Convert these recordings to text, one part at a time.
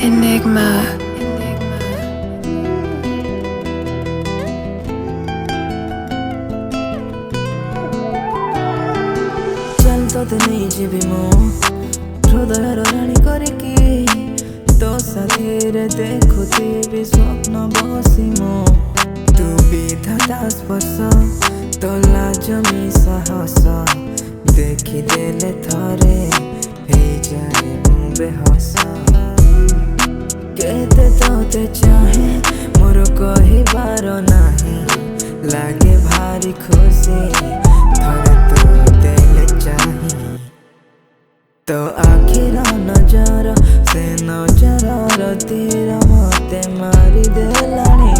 Enigma. चल तो नहीं जीवी मो हृदयर राणी करिकी तो साथीरे देखुथिबी स्वप्न बसी मो तू विधाता स्पर्श तो लाज मी साहस देखी देले थरे हे जाए मु बेहस केते तोते चाहे मोर कहिबार नाही लागे भारी खुशी थरे तू देले चाहे तो आखिर नजर से नजर तीर मते मारी देलानी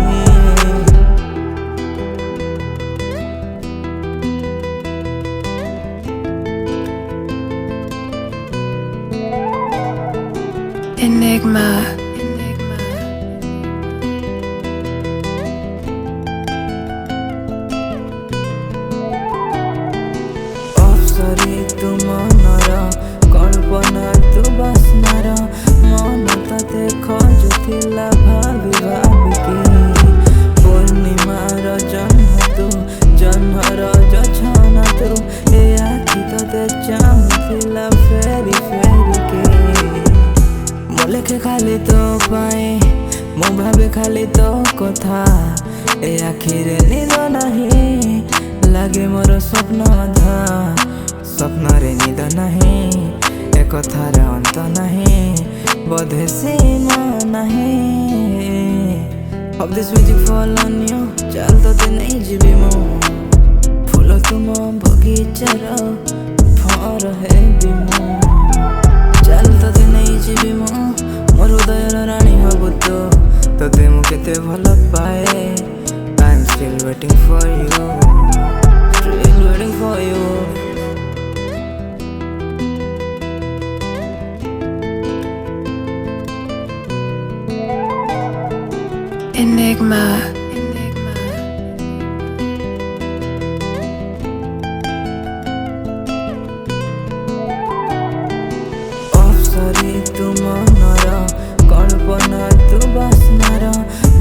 Enigma. अफसरी तू मनर कल्पना तू बासनार मन तते खोजुथिला भाभी भाभी पूर्णिमार जह्नर जछन तू ए आखि तते चाहुथिला फेरी फेरी के मो लेखे खाली तो पाए मो भावे खाली तो कथा ए आखिरे निद नहीं लागे मोर स्वप्न अधा स्वप्न रे निद नहीं ए कथार अंत नहीं बोधे सीमा नहीं of this music fall on you चल तो नहीं जीवी मो फूल तुम बगीचार फर है बिमो चल तो नहीं जीवी मो मोर हृदयर राणी हबु तो तोते मु केते भल पाए I am still waiting for you still waiting for you Enigma. अफसरी तू मनर कल्पना तू बासनार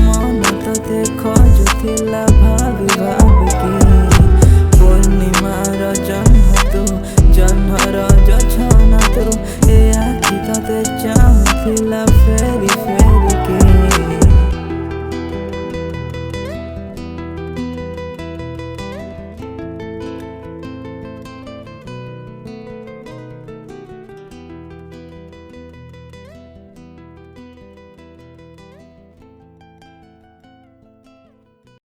मन तते खोजुथिला भाभी भाभी